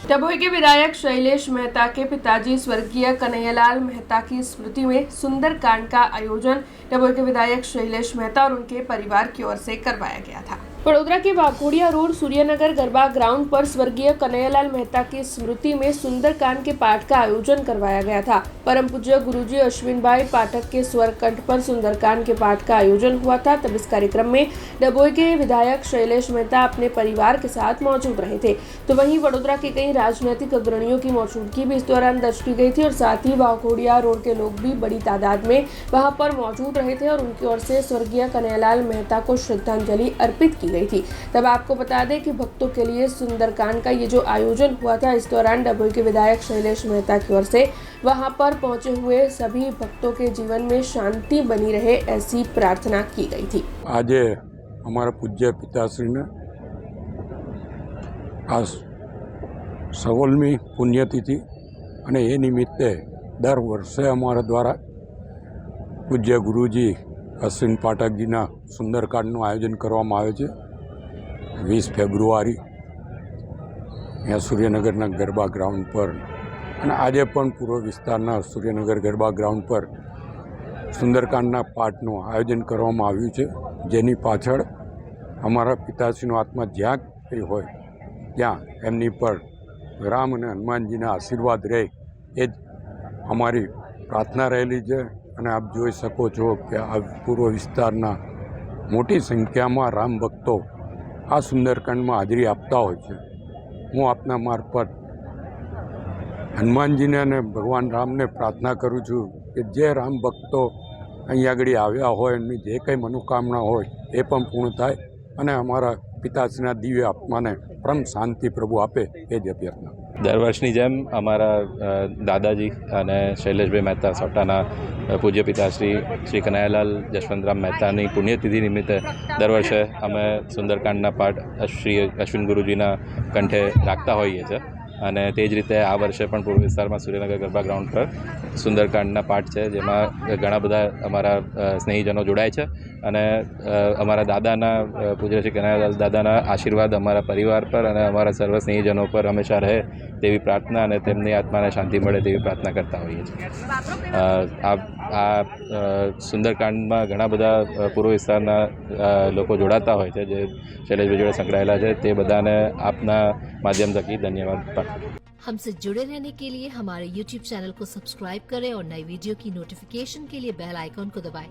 डभोई के विधायक शैलेश मेहता के पिताजी स्वर्गीय कन्हैयालाल मेहता की स्मृति में सुंदरकांड का आयोजन डभोई के विधायक शैलेश मेहता और उनके परिवार की ओर से करवाया गया था। वडोदरा के वाघोडिया रोड सूर्यनगर गरबा ग्राउंड पर स्वर्गीय कन्हैयालाल मेहता की स्मृति में सुंदरकांड के पाठ का आयोजन करवाया गया था। परम पूज्य गुरुजी अश्विन भाई पाठक के स्वर कंठ पर सुंदरकांड के पाठ का आयोजन हुआ था। तब इस कार्यक्रम में डभोई के विधायक शैलेश मेहता अपने परिवार के साथ मौजूद रहे थे, तो वहीं वडोदरा के कई राजनीतिक अग्रणियों की मौजूदगी भी इस दौरान दर्ज की गई थी और साथ ही वाघोडिया रोड के लोग भी बड़ी तादाद में वहां पर मौजूद रहे थे और उनकी ओर से स्वर्गीय कन्हैयालाल मेहता को श्रद्धांजलि अर्पित की गई थी। तब आपको बता दें कि भक्तों के लिए सुंदरकांड का ये जो आयोजन हुआ था, इस दौरान डभोई के विधायक शैलेश मेहता की ओर से वहां पर पहुंचे हुए सभी भक्तों के जीवन में शांति बनी रहे, ऐसी प्रार्थना की गई थी। आज हमारा पूज्य पिताश्री ने आज 16મી પુણ્યતિથિ અને એ નિમિત્તે દર વર્ષે અમારા દ્વારા પૂજ્ય ગુરુજી અશ્વિન પાઠકજીના સુંદરકાંડનું આયોજન કરવામાં આવે છે 20 ફેબ્રુઆરી અહીંયા સૂર્યનગરના ગરબા ગ્રાઉન્ડ પર અને આજે પણ પૂર્વ વિસ્તારના સૂર્યનગર ગરબા ગ્રાઉન્ડ પર સુંદરકાંડના પાઠનું આયોજન કરવામાં આવ્યું છે, જેની પાછળ અમારા પિતાશ્રીનો આત્મા જ્યાં કંઈ હોય ત્યાં એમની પર રામ અને હનુમાનજીના આશીર્વાદ રહે એ જ અમારી પ્રાર્થના રહેલી છે। અને આપ જોઈ શકો છો કે આ પૂર્વ વિસ્તારના મોટી સંખ્યામાં રામ ભક્તો આ સુંદરકાંડમાં હાજરી આપતા હોય છે। હું આપના મારફત હનુમાનજીને અને ભગવાન રામને પ્રાર્થના કરું છું કે જે રામ ભક્તો અહીં આગળ આવ્યા હોય એમની જે કંઈ મનોકામના હોય એ પણ પૂર્ણ થાય અને અમારા પિતાશ્રીના દિવ્ય આત્માને પરમ શાંતિ પ્રભુ આપે એ જ અભ્યર્થના। દર વર્ષની જેમ અમારા દાદાજી અને શૈલેષભાઈ મહેતા સોટાના પૂજ્ય પિતાશ્રી શ્રી કનૈયાલાલ જશવંતરામ મહેતાની પુણ્યતિથિ નિમિત્તે દર વર્ષે અમે સુંદરકાંડના પાઠ શ્રી અશ્વિન ગુરુજીના કંઠે રાખતા હોઈએ છીએ અને તે જ રીતે આ વર્ષે પણ પૂર્વ વિસ્તારમાં સૂર્યનગર ગરબા ગ્રાઉન્ડ પર સુંદરકાંડના પાઠ છે, જેમાં ઘણા બધા અમારા સ્નેહીજનો જોડાય છે અને અમારા દાદાના પૂજ્ય શ્રી કનૈયાલાલ દાદાના આશીર્વાદ અમારા પરિવાર પર અને અમારા સર્વ સ્નેહીજનો પર હંમેશા રહે તેવી પ્રાર્થના અને તેમની આત્માને શાંતિ મળે તેવી પ્રાર્થના કરતા હોઈએ છીએ। આ સુંદરકાંડમાં ઘણા બધા પૂર્વ વિસ્તારના લોકો જોડાતા હોય છે, જે શૈલેષભાઈ જોડે સંકળાયેલા છે, તે બધાને આપના માધ્યમ થકી धन्यवाद। हमसे जुड़े रहने के लिए हमारे YouTube चैनल को सब्सक्राइब करें और नई वीडियो की नोटिफिकेशन के लिए बेल आइकॉन को दबाएं।